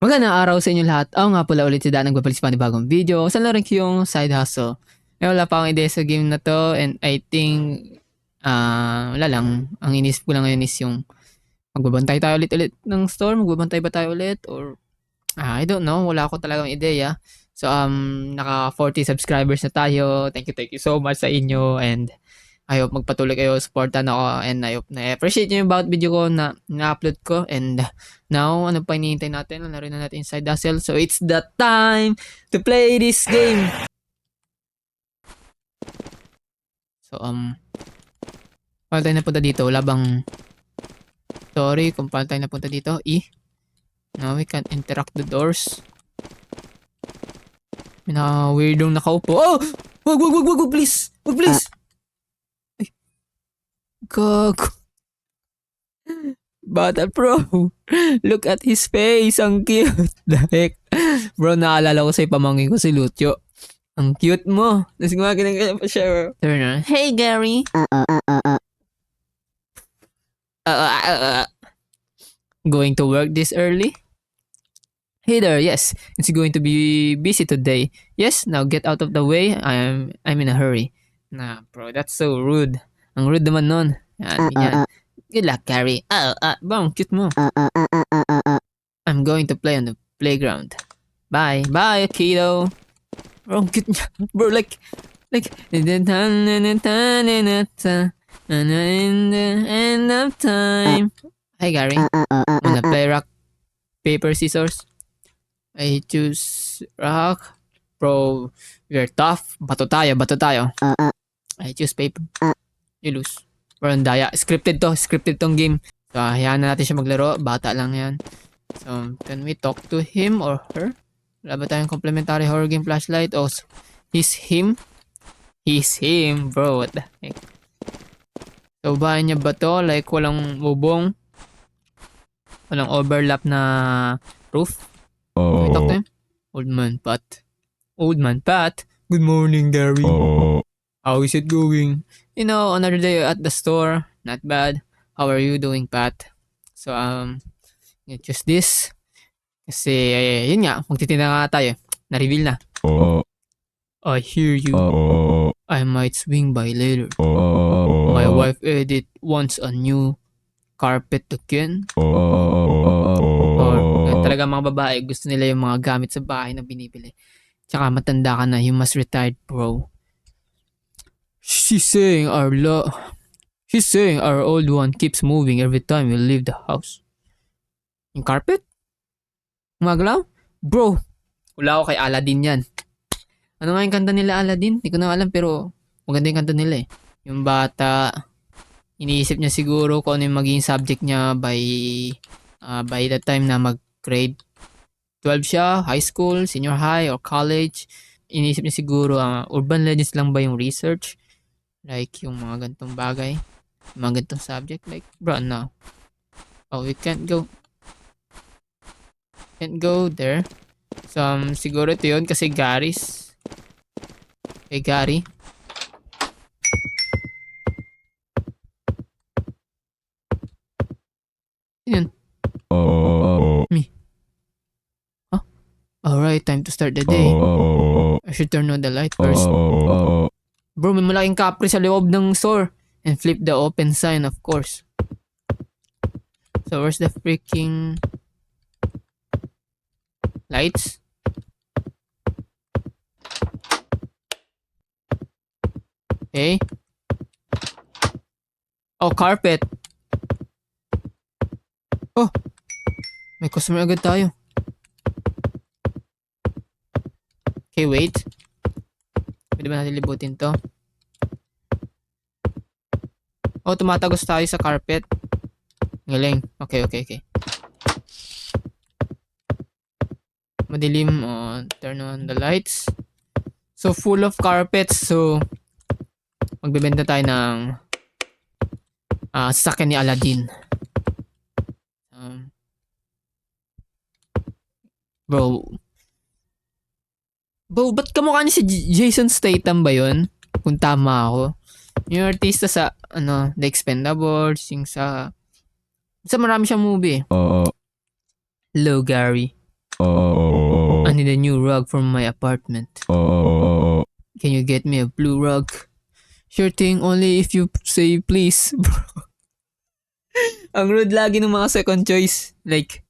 Magandang araw sa inyo lahat. Ako nga pala ulit si Dan, nagbabalik sa panibagong video. Saan na rin yung side hustle. Wala pa akong ideya sa game na to and I think, wala lang. Ang inisip ko lang ngayon is yung magbabantay tayo ulit ng store. Magbabantay ba tayo ulit? Or, I don't know. Wala ako talagang ideya. So, naka 40 subscribers na tayo. Thank you so much sa inyo and I hope magpatuloy kayo, supportan ako and I hope na-appreciate nyo yung bawat video ko na na-upload ko and now, ano pa hinihintay natin? Laro na natin inside hustle. So, it's the time to play this game! So, paano tayo napunta dito? Wala bang... Sorry kung paano tayo napunta dito. Now, we can interact the doors. May weirdong nakaupo. Oh! Wag, please! Wag, please! Gago. Bata bro. Look at his face. Ang cute. The heck. Bro, naalala ko sa'yo pamangkin ko si Lucio. Ang cute mo. Tapos gumaganang pa siya. Turn on. Hey, Gary. Going to work this early? Hey there, yes. It's going to be busy today. Yes, now get out of the way. I'm in a hurry. Nah, bro, that's so rude. Ang rude naman nun. Yan. Good luck, Gary. Bang, cute mo. I'm going to play on the playground. Bye. Bye, kiddo. Bro, cute niya. Bro, like, in the end of time. Hi, Gary. Wanna play rock, paper, scissors? I choose rock. Bro, you're tough. Bato tayo. I choose paper. You lose. Bro, ang daya. Scripted tong game. So, hayaan na natin siya maglaro. Bata lang yan. So, can we talk to him or her? Wala ba tayong complimentary horror game flashlight? Oh, he's him? He's him, bro. What the heck? So, bahay niya ba to? Like, walang bubong? Walang overlap na roof? Can we talk to him? Old man Pat. Good morning, Gary. How is it going? You know, another day at the store. Not bad. How are you doing, Pat? So, just this. Kasi, yun nga, magtitinda nga tayo. Na-reveal na. I hear you. I might swing by later. My wife Edith wants a new carpet again. Or, talaga mga babae, gusto nila yung mga gamit sa bahay na binibili. Tsaka matanda ka na, you must retire, bro. She's saying our old one keeps moving every time we leave the house. Yung carpet? Magalaw? Bro, wala ako kay Aladdin yan. Ano nga yung kanta nila Aladdin? Hindi ko na alam pero maganda yung kanta nila eh. Yung bata, iniisip niya siguro kung ano yung magiging subject niya by the time na mag-grade 12 siya, high school, senior high, or college. Iniisip niya siguro urban legends lang ba yung research? Like yung mga gantong bagay, mga gantong subject. Like, bro, no. Oh, we can't go there. So, siguro ito yun kasi Gary's. Hey, Gary. Yun. Me. Huh? Alright, time to start the day. I should turn on the light first. Bro, may malaking kapre sa loob ng store. And flip the open sign, of course. So, where's the freaking lights? Okay. Oh, carpet. Oh, may customer agad tayo. Okay, wait. Pwede ba natin libutin to? Oh, tumatagos tayo sa carpet. Galing. Okay. Madilim. Oh, turn on the lights. So, full of carpets. So, magbebenta tayo ng sasakyan ni Aladdin. Bro, ba't kamukha ni si Jason Statham ba yun? Kung tama ako. Yung artista sa, The Expendables, yung sa marami siyang movie. Hello, Gary. I need a new rug for my apartment. Can you get me a blue rug? Sure thing, only if you say please, bro. Ang rude lagi ng mga second choice. Like,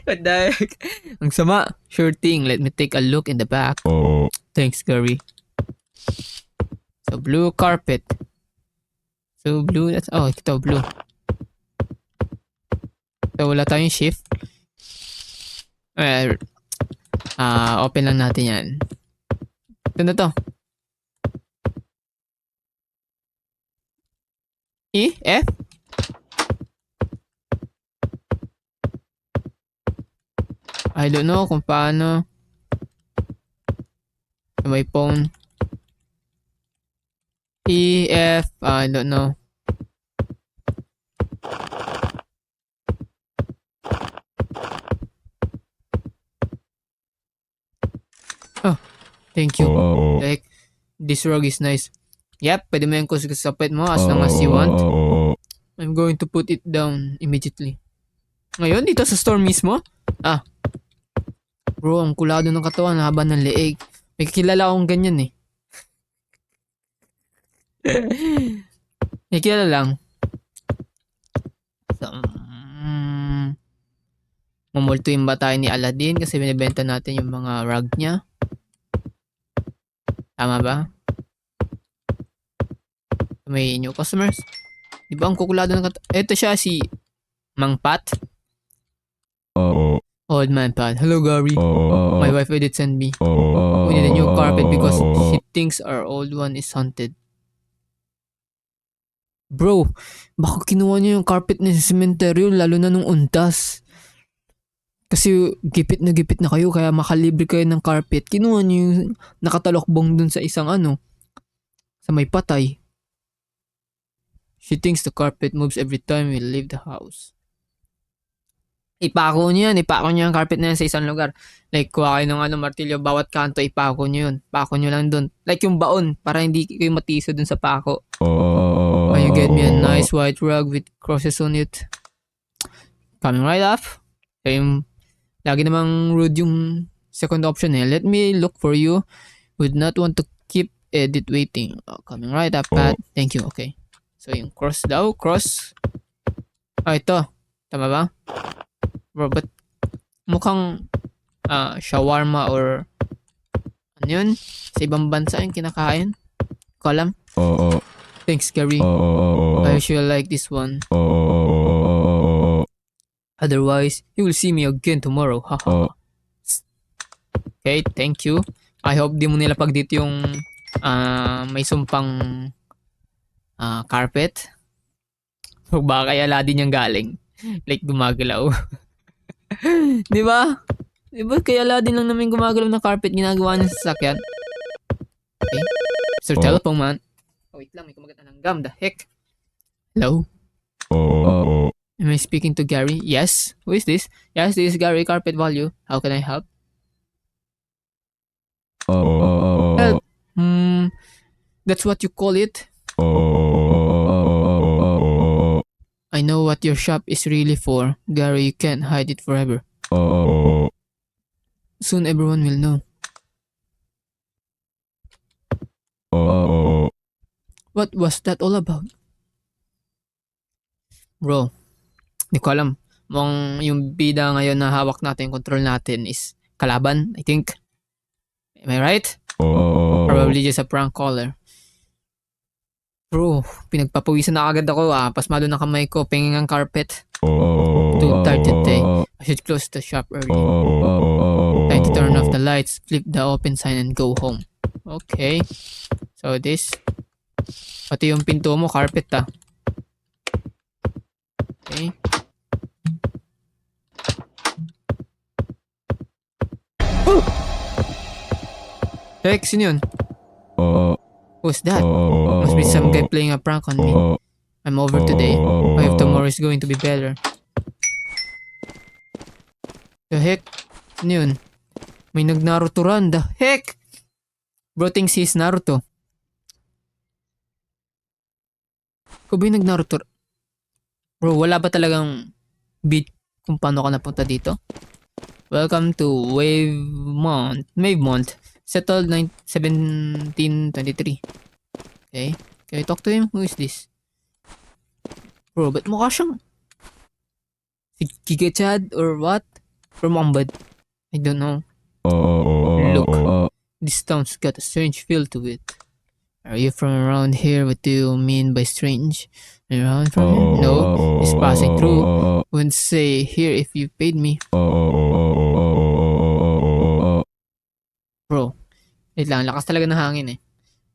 what the heck? Ang sama. Sure thing, let me take a look in the back. Thanks, Gary. So, blue carpet. So, blue, that's, oh, ito, blue. So, wala tayong shift. Open lang natin yan. Ito na to. E? F? I don't know kung paano. Sa may phone. E, F, I don't know. Oh, thank you. Like, this rug is nice. Yep, pwede mo yung kusapit mo as long as you want. I'm going to put it down immediately. Ngayon, dito sa store mismo? Bro, ang kulado ng katawan, haba ng leeg. May kilala akong ganyan eh. May kilala lang. So, mamultuin ba tayo ni Aladdin kasi binibenta natin yung mga rug niya? Tama ba? May new customers. Di ba ang kukulado ng ito siya si Mang Pat. Old man Pat. Hello Gary. My wife Edith sent me. We need a new carpet because she thinks our old one is haunted. Bro, baka kinuha niyo yung carpet na sa cementerio lalo na nung undas. Kasi gipit na kayo kaya makalibre kayo ng carpet. Kinuha niyo yung nakatalokbong dun sa isang sa may patay. She thinks the carpet moves every time we leave the house. Ipako niyo yung carpet na yan sa isang lugar. Like, kuha kayo ng martilyo, bawat kanto, ipako niyo yun. Pako niyo lang dun. Like yung baon, para hindi kayo matiso dun sa pako. Can you get me a nice white rug with crosses on it? Coming right up. Kaya lagi namang rude yung second option eh. Let me look for you. Would not want to keep Edit waiting. Coming right up, Pat. Thank you, okay. So, yung cross daw. Cross. Ito. Tama ba? Bro, but mukhang shawarma or ano yun? Sa ibang bansa yung kinakain. Kolam. Thanks, Gary. I usually like this one. Otherwise, you will see me again tomorrow. Haha. Okay, thank you. I hope di mo nilapag dito yung may sumpang carpet. O baka kaya Aladdin yung galing. Like gumagalaw. Di ba? Di ba kaya Aladdin lang namin gumagalaw ng carpet ginagawa niya sa sasakyan? Okay. Sir Telephone Man. Oh, wait lang. May kumagat na ng gum. The heck? Hello? Am I speaking to Gary? Yes. Who is this? Yes, this is Gary, Carpet Value. How can I help? Help. That's what you call it? I know what your shop is really for. Gary, you can't hide it forever. Soon everyone will know. What was that all about? Bro, di ko alam. Mukhang yung bida ngayon na hawak natin, control natin is kalaban, I think. Am I right? Probably just a prank caller. Bro, pinagpapawisan na agad ako pasmado na kamay ko, pinging ang carpet. Too tired today. I should close the shop early. Time to turn off the lights, flip the open sign and go home. Okay. So this. Pati yung pinto mo, carpet Okay. Oh! Heck, sino yun? Who's that? Must be some guy playing a prank on me. I'm over today. I hope tomorrow is going to be better. The heck? Ano yun? May nag-Naruto run. The heck? Bro thinks he's Naruto. Kung ba yung nag-Naruto? Bro, wala ba talagang beat kung paano ka napunta dito? Welcome to Wavemont. Settled 1723. Okay. Can we talk to him? Who is this? Bro, ba't mukha siyang si Giga Chad or what? From Umbad. I don't know. Look, this town's got a strange feel to it. Are you from around here? What do you mean by strange? Around from here? No, just passing through. Wouldn't say here if you paid me. Bro, wait lang, lakas talaga ng hangin eh.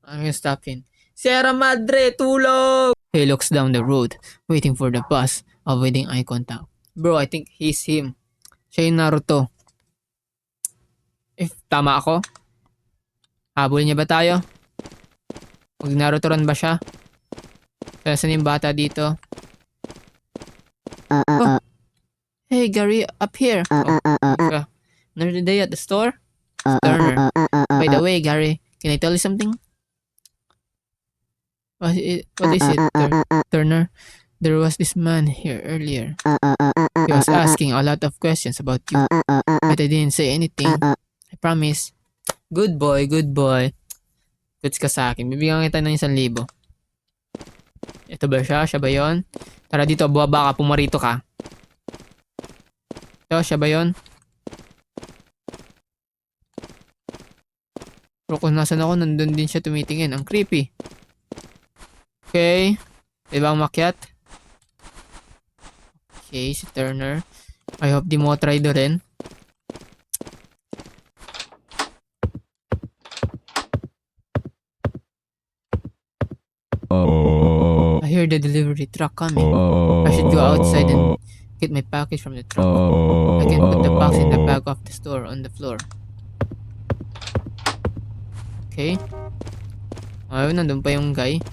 I'm gonna stop in. Sierra Madre, tulog! He looks down the road, waiting for the bus, avoiding eye contact. Bro, I think he's him. Siya yung Naruto. If tama ako, habol niya ba tayo? Mag Naruto run ba siya? Saan yung bata dito? Oh. Hey Gary, up here. Oh, another day at the store? Turner. By the way, Gary, can I tell you something? What is it, Turner? There was this man here earlier. He was asking a lot of questions about you, but I didn't say anything. I promise. Good boy, good boy. Goods ka sa akin. Bibigyan kita ng 1,000. Ito ba siya? Siya ba yun? Tara dito, buwaba ka, pumarito ka. Ito, siya ba yun? Pero kung nasan ako, nandun din siya tumitingin. Ang creepy. Okay. Diba ang makyat? Okay, si Turner. I hope di mo try do rin. I hear the delivery truck coming. I should go outside and get my package from the truck. I can put the box in the back of the store on the floor. Okay. Ayun, nandun pa yung guy.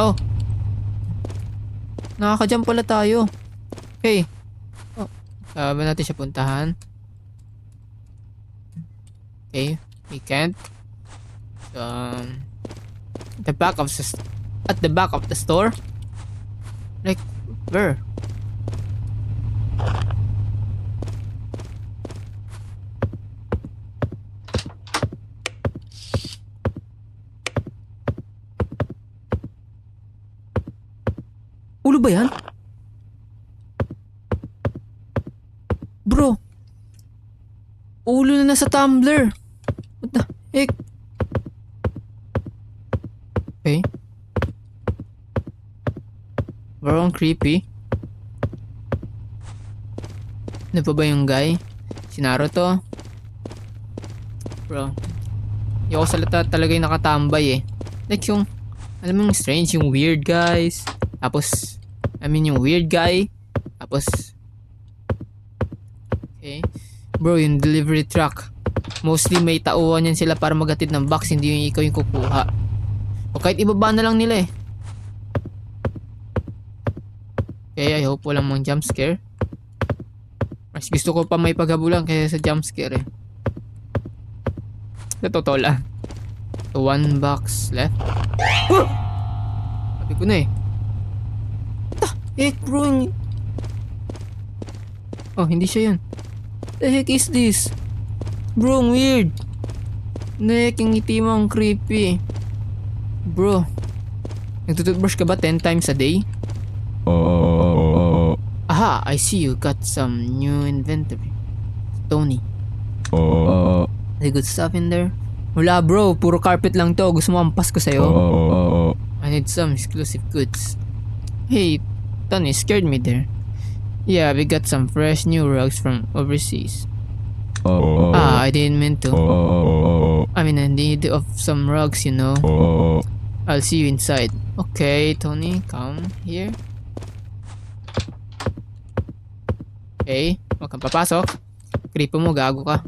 Oh! Nakaka-jump pala tayo. Okay. Oh. Ba natin siya puntahan? Okay. We can't. At the back of the store? Like, where? Ulo ba yan? Bro! Ulo na nasa tumbler! What the heck? Okay. Bro, ang creepy. Ano pa ba yung guy? Si Naruto? Bro. Yung salita talaga yung nakatambay eh. Like yung, alam mo yung strange, yung weird guys. Tapos, yung weird guy. Tapos, okay. Bro, yung delivery truck. Mostly may tauhan yan sila para maghatid ng box, hindi yung ikaw yung kukuha. O kahit ibaba na lang nila eh. Okay, I hope walang mga jump scare. Mas gusto ko pa may paghabulan kaysa sa jump scare eh. Sa totoo lang. So, 1 box left. Oh! Sabi ko na eh. What the heck bro? Oh, hindi siya yun. What the heck is this? Bro, ang weird. Nek, yung ngiti mo ang creepy. Bro, nagtututbrush ka ba 10 times a day? Aha, I see you got some new inventory. Tony. Any good stuff in there? Wala bro, puro carpet lang to. Gusto mo ampas ko sa'yo? I need some exclusive goods. Hey, Tony, scared me there. Yeah, we got some fresh new rugs from overseas. I didn't mean to. I need of some rugs, you know. I'll see you inside. Okay, Tony, come here. Okay, huwag kang papasok. Kripo mo, gago ka.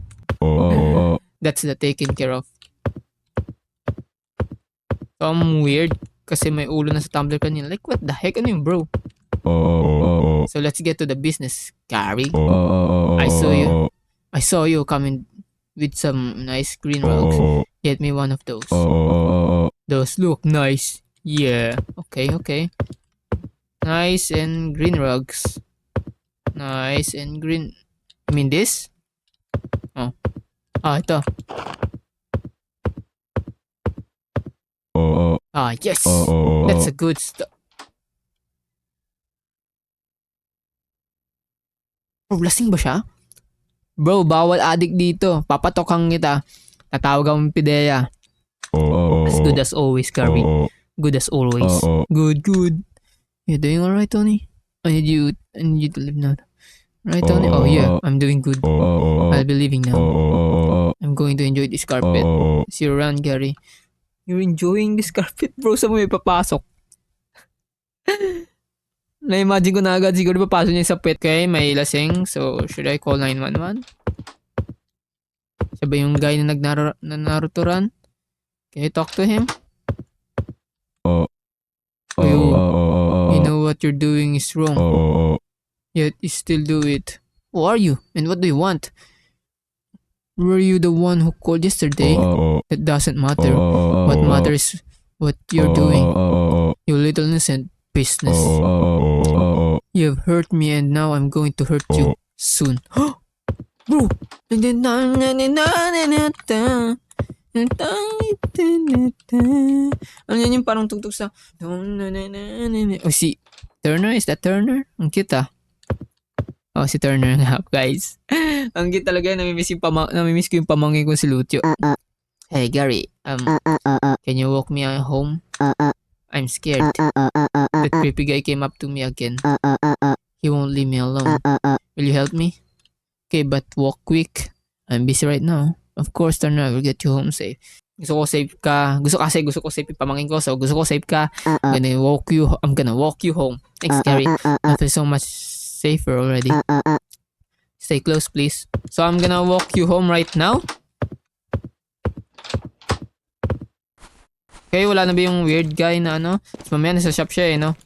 That's the taken care of. So, weird. Kasi may ulo na sa tumbler kanina. Like, what the heck? Ano yung bro? So, let's get to the business, Gary. I saw you coming with some nice green rugs. Get me one of those. Those look nice. Yeah. Okay. Nice and green rugs. Nice and green. I mean this? Oh. Ito. Yes! That's a good stuff. Bro, lasing ba siya? Bro, bawal addict dito. Papatokang kita. Tatawag akong Pidea. As good as always, Gary. Good as always. Good. You're doing alright, Tony? I need you to leave now. Right, Tony? Oh, yeah. I'm doing good. I'll be leaving now. I'm going to enjoy this carpet. See you around, Gary. You're enjoying this carpet, bro. Saan mo may papasok? Na-imagine ko na agad siguro papasok niya sa pet. Okay, may lasing. So, should I call 911? Siya ba yung guy na Naruto run? Can I talk to him? You know what you're doing is wrong. Yet you still do it. Who are you? And what do you want? Were you the one who called yesterday? That doesn't matter. What matters is what you're doing. You little innocent business. You've hurt me and now I'm going to hurt you soon. Bro! Ano yan yung parang tugtog sa... Oh, si Turner? Is that Turner? Ang cute ah. Oh, si Turner nga, guys. Ang cute talaga. Namimiss ko yung pamangkin ko si Lucio. Hey, Gary. Can you walk me home? I'm scared. That creepy guy came up to me again. He won't leave me alone. Will you help me? Okay, but walk quick. I'm busy right now. Of course, Turner, I will get you home safe. Gusto ko safe ka. Gusto ko safe yung pamangkin ko. So, gusto ko safe ka. I'm gonna walk you home. Thanks, Gary. I feel so much safer already. Stay close, please. So, I'm gonna walk you home right now. Okay, wala na ba yung weird guy na ano? So, mamaya nasa shop siya no?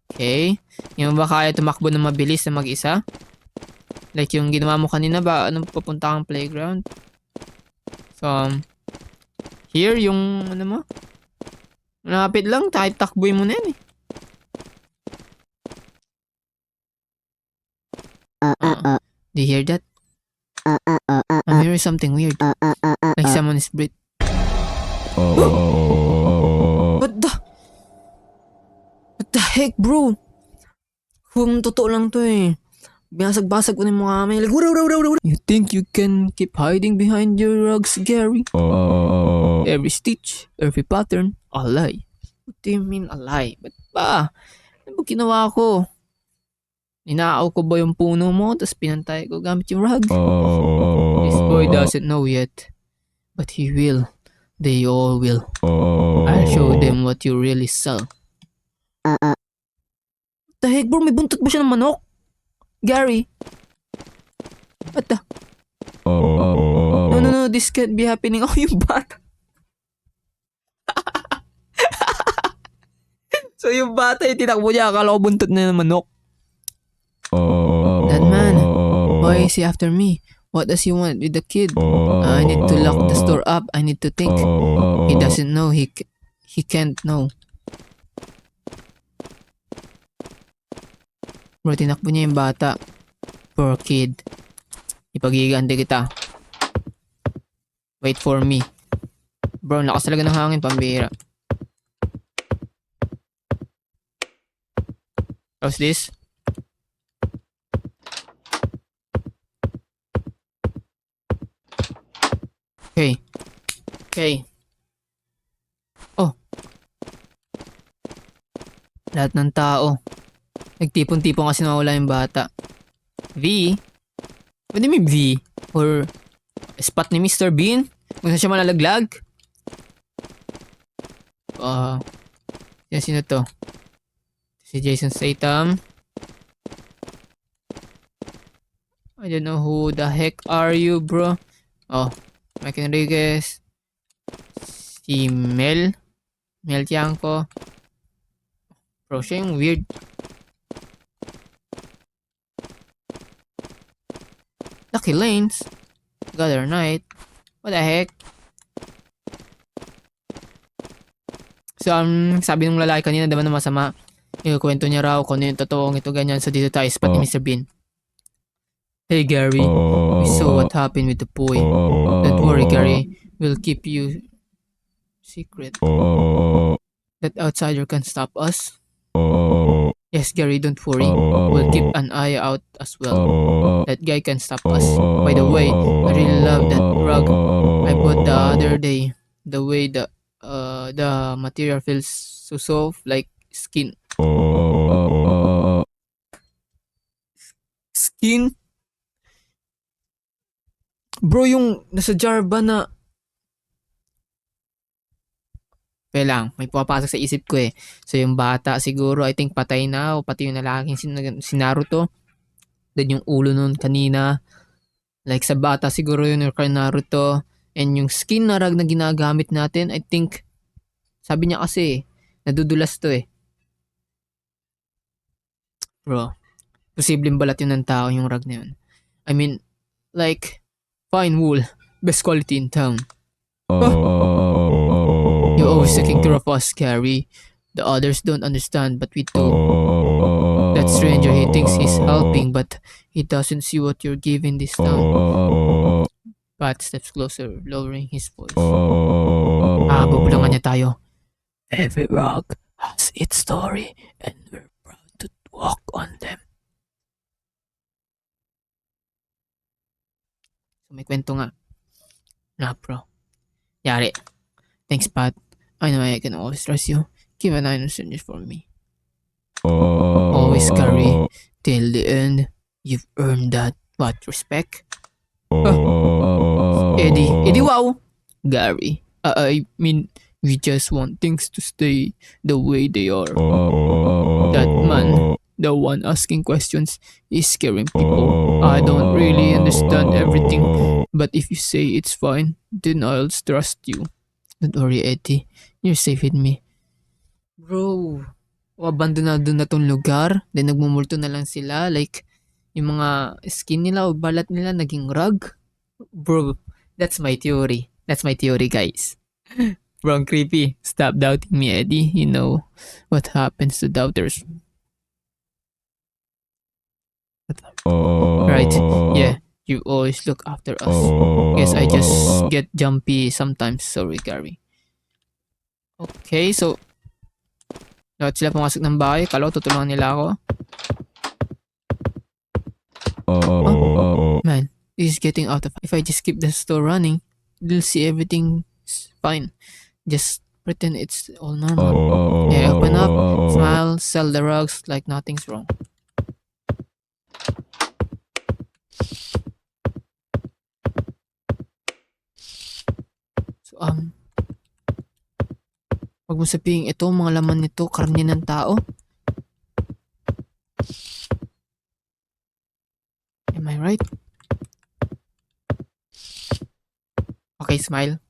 Okay. Yung ba kaya tumakbo na mabilis na mag-isa? Like yung ginawa mo kanina ba? Anong papunta kang playground? So, here yung ano mo? Malapit lang. Kahit takboy mo na yan Do you hear that? I'm hearing something weird. Like someone is breathing. What the heck, bro? Kung totoo lang to Binasag-basag ko na yung mukha may like, You think you can keep hiding behind your rugs, Gary? Every stitch, every pattern, a lie. What do you mean a lie? Ba't ba? Ano ba ginawa ko? Ninaaw ko ba yung puno mo tapos pinantay ko gamit yung rug? This boy doesn't know yet. But he will. They all will. I'll show them what you really sell. What the heck, bro? May buntot ba siya ng manok? Gary? What the? No, this can't be happening. Oh, yung bata. So, yung bata yung tinakbo niya. Akala ko buntot na ng manok. That man. Why is he after me? What does he want with the kid? I need to lock the store up. I need to think. He doesn't know. He can't know. Bro, tinakbo niya yung bata. Poor kid. Ipagigante kita. Wait for me. Bro, lakas talaga ng hangin, pambihira. How's this? Okay. Oh. Lahat ng tao. Nagtipon-tipon kasi nawala yung bata. V? What do you mean V? Or spot ni Mr. Bean? Kung saan siya malalaglag? Yan sino to? Si Jason Statham. I don't know who the heck are you, bro. Oh, Mike Enriquez. Si Mel Tiangco. Bro, siya yung weird. Lucky Lanes. Gather Night. What the heck? So, sabi ng lalaki kanina, diba na masama Kwento niya raw kung ano yung totoong ito ganyan. So dito tayo spot ni Mr. Bean. Hey Gary, we saw what happened with the boy. Don't worry Gary, we'll keep you secret. That outsider can stop us. Yes Gary, don't worry. We'll keep an eye out as well. That guy can stop us. By the way, I really love that rug I bought the other day. The way the material feels so soft like skin. Skin? Bro, yung nasa jar ba na... Kaya lang, may pumapasok sa isip ko eh. So yung bata siguro, I think patay na o pati yung lalaking si Naruto. Then yung ulo nun kanina. Like sa bata siguro yun yung kay Naruto. And yung skin na rag na ginagamit natin, I think, sabi niya kasi, nadudulas to eh. Bro, posibleng balat yun ng tao yung rag na yun. I mean, like, fine wool, best quality in town. You're always taking care of us, Gary. The others don't understand, but we do. That stranger, he thinks he's helping, but he doesn't see what you're giving this town. Pat steps closer, lowering his voice. Bubulangan niya tayo. Every rock has its story, and we're proud to walk on them. So may kwento nga. Na bro. Yari. Thanks Pat. I know I can always trust you. Keep an eye on strangers for me. Always Gary. Till the end. You've earned that. What, respect? Eddie, wow! Gary, I mean, we just want things to stay the way they are. That man, the one asking questions, is scaring people. I don't really understand everything, but if you say it's fine, then I'll trust you. Don't worry, Eddie. You're safe with me. Bro, abandonado na tong lugar. Then nagmumulto na lang sila. Like, yung mga skin nila o balat nila naging rug. Bro, that's my theory. That's my theory, guys. Bro, creepy. Stop doubting me, Eddie. You know what happens to doubters. Right, yeah. You always look after us. Guess I just get jumpy sometimes. Sorry, Gary. Okay, so... Dapat sila pumasok ng bahay. Kala ko tutulungan nila ako. Oh, man. This is getting out of... If I just keep the store running, they'll see everything's fine. Just pretend it's all normal. Yeah, open up, smile, sell the rugs like nothing's wrong. So, wag mo sabihin ito, mga laman nito, karne ng tao. Am I right? Okay, smile.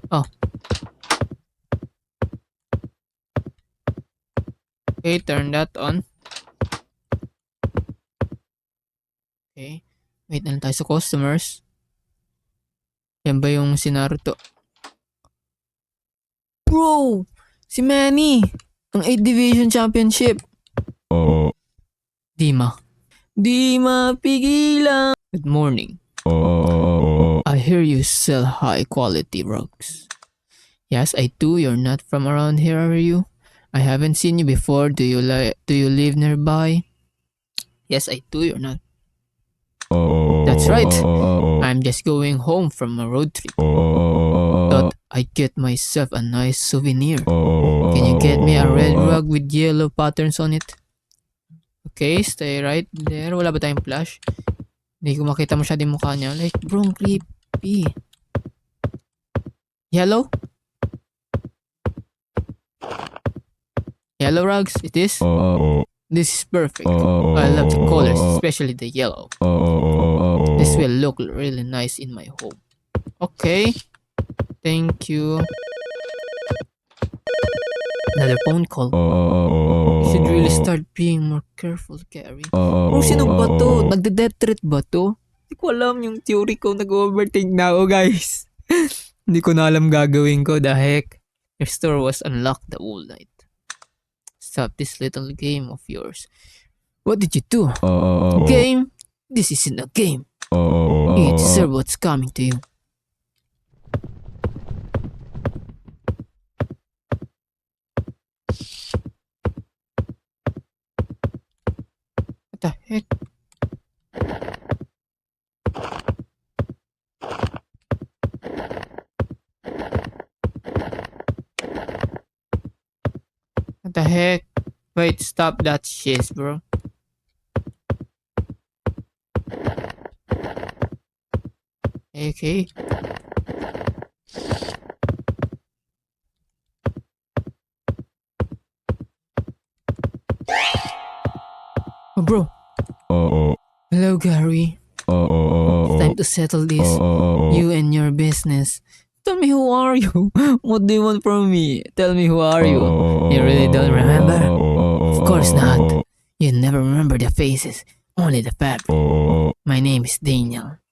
Oh. Okay, turn that on. Okay. Wait na lang tayo sa customers. Yan ba yung si Naruto? Bro! Si Manny! Ang 8 Division Championship! Dima. Dima, pigilan! Good morning. I hear you sell high quality rugs. Yes, I do. You're not from around here, are you? I haven't seen you before. Do you live nearby? Yes, I do. You're not. That's right. I'm just going home from a road trip. Thought I'd get myself a nice souvenir. Can you get me a red rug with yellow patterns on it? Okay, stay right there. Wala ba tayong flash? Hindi ko makita masyado yung mukha niya. Like, bro, creepy. Yellow? Yellow rugs? It is? This is perfect. I love the colors, especially the yellow. This will look really nice in my home. Okay. Thank you. Another phone call. You should really start being more careful, Gary. Bro, sino ba to? Nagde-death threat ba to? Hindi ko alam yung theory ko. Nag-overthink na ako, guys. Hindi ko na alam gagawin ko. The heck? Your store was unlocked the whole night. stop this little game of yours. What did you do? Game? This isn't a game. You deserve what's coming to you. What the heck? What the heck? Wait, stop that shit, bro. Okay. Oh, bro. Hello, Gary. It's time to settle this. You and your business. Tell me, who are you? What do you want from me? Tell me, who are you? You really don't remember? Of course not. You never remember the faces, only the fact. My name is Daniel.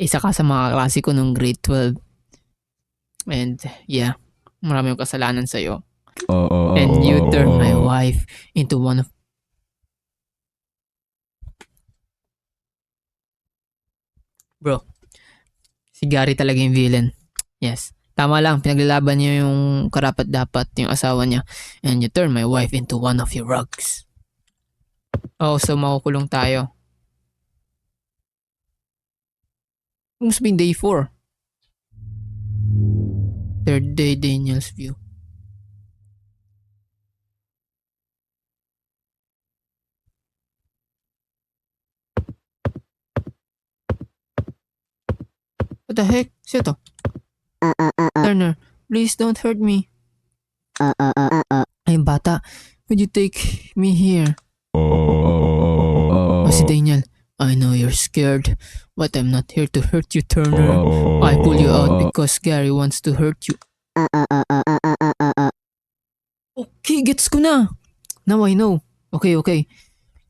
Isa ka sa mga klase ko nung grade 12. And yeah, marami yung kasalanan sa'yo. And you turned my wife into one of... Bro, si Gary talaga yung villain. Yes. Tama lang, pinaglalaban niya yung karapat-dapat yung asawa niya. And you turned my wife into one of your rugs. Oh, so makukulong tayo. Must be day 4. Third day, Daniel's view. What the heck? Sino to? Turner, please don't hurt me. Ay, bata. Could you take me here? Oh, si Daniel. I know you're scared, but I'm not here to hurt you, Turner. I pull you out because Gary wants to hurt you. Okay, gets ko na. Now I know. Okay.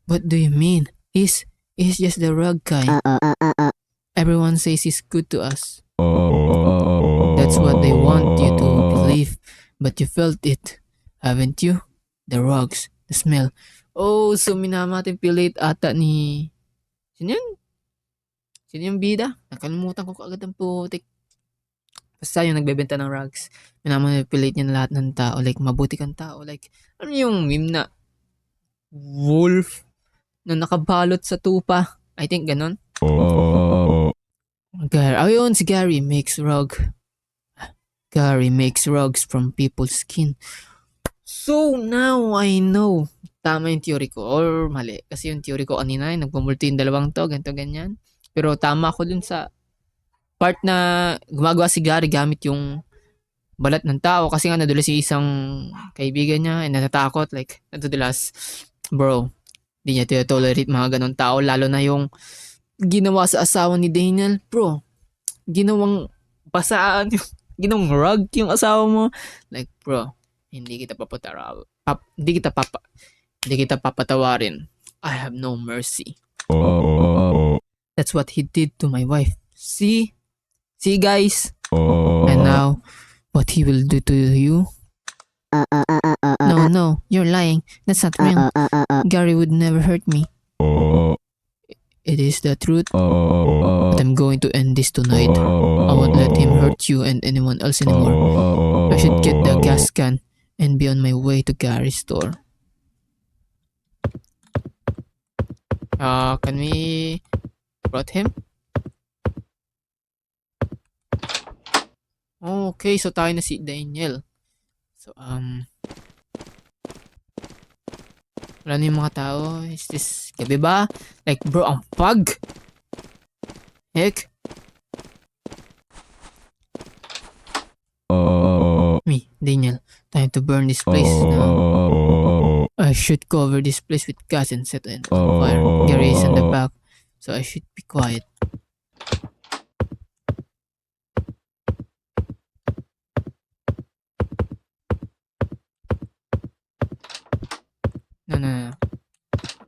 What do you mean? He's just the rug guy. Everyone says he's good to us. That's what they want you to believe, but you felt it, haven't you? The rugs, the smell. Oh, so minamatinipulate ata ni... Sino yun? Sino yung bida? Nakalimutan ko kaagad ang putik. Basta yung nagbebenta ng rugs. Minamanipulate niya na lahat ng tao. Like, mabuti kang tao. Like, ano yung meme na wolf na nakabalot sa tupa? I think ganon. Ayun, si Gary makes rug. Gary makes rugs from people's skin. So, now I know. Tama yung theory ko. Or mali. Kasi yung theory ko kanina, nagpumulti yung dalawang to, ganito, ganyan. Pero tama ako dun sa part na gumagawa si Gary gamit yung balat ng tao. Kasi nga nadulas si isang kaibigan niya and natatakot. Like, nadulas. Bro, di niya tolerate mga ganong tao. Lalo na yung ginawa sa asawa ni Daniel. Bro, ginawang basaan yung ginawang rug yung asawa mo. Like, bro, hindi kita papatawarin. I have no mercy. That's what he did to my wife. See guys? And now, what he will do to you? No, you're lying. That's not real. Gary would never hurt me. It is the truth. But I'm going to end this tonight. I won't let him hurt you and anyone else anymore. I should get the gas can and be on my way to Gary's store. Can we brought him? Okay, so tayo na si Daniel. So, wala na yung mga tao. Is this gabi ba? Like, bro, ang fog. Heck. Me, Daniel. Time to burn this place now. I should cover this place with gas and set it on fire. Gary is in the back, so I should be quiet. No.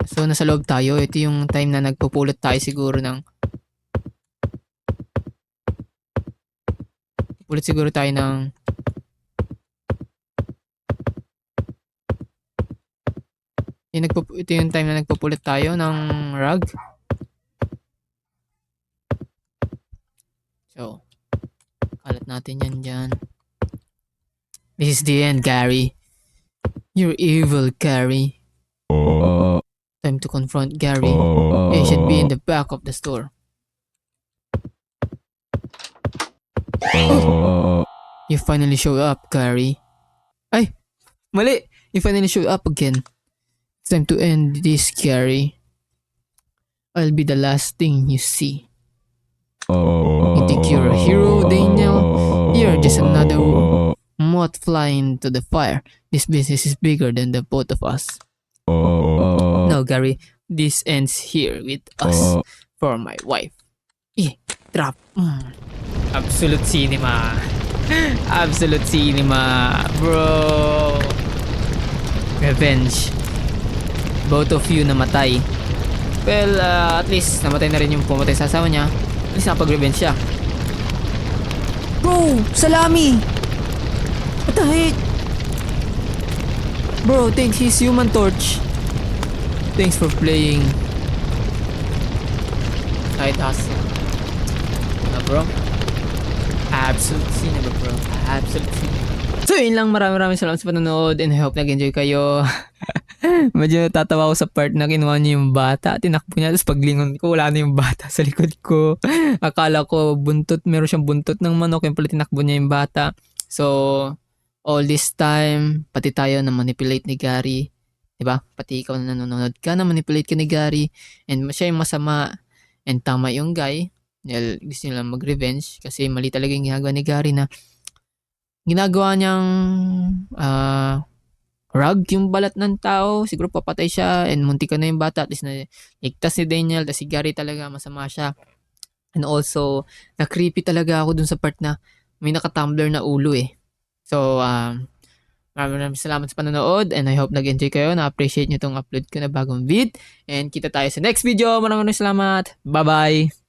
So, nasa loob tayo. Ito yung time na nagpupulot tayo siguro ng... Pulot siguro tayo ng... Ito yung time na nagpupulit tayo ng rug. So, kalat natin yan dyan. This is the end, Gary. You're evil, Gary. Time to confront Gary. He should be in the back of the store. You finally showed up, Gary. Ay! Mali! You finally showed up again. It's time to end this, Gary. I'll be the last thing you see. You think you're a hero, Daniel? You're just another moth flying into the fire. This business is bigger than the both of us. No, Gary. This ends here with us. For my wife. Trap. Absolute cinema. Absolute cinema. Bro. Revenge. Both of you namatay. Well, at least namatay na rin yung pumatay sa asawa niya. At least nakapag-revenge siya. Bro! Salami! What the heck? Bro, thanks his Human Torch. Thanks for playing. Side hustle. Bro? Absolute cinema, bro. Absolute cinema. So yun lang, maraming salamat sa panonood and I hope nag-enjoy kayo. Medyo natatawa ako sa part na kinuha niya yung bata. Tinakbo niya, tapos paglingon ko, wala na yung bata sa likod ko. Akala ko buntot, meron siyang buntot ng manok, yung pala tinakbo niya yung bata. So, all this time, pati tayo na manipulate ni Gary. Diba? Pati ikaw na nanonood ka, na manipulate ka ni Gary. And siya yung masama. And tama yung guy. Dahil gusto nila mag-revenge. Kasi mali talaga yung ginagawa ni Gary na ginagawa niyang rug yung balat ng tao, siguro papatay siya and munti ka na yung bata, at least na ligtas si Daniel, tapos si Gary talaga masama siya. And also, na-creepy talaga ako dun sa part na may naka-tumbler na ulo eh. So, maraming salamat sa panonood and I hope nag-enjoy kayo, na-appreciate nyo itong upload ko na bagong vid and kita tayo sa next video. Maraming salamat, bye bye!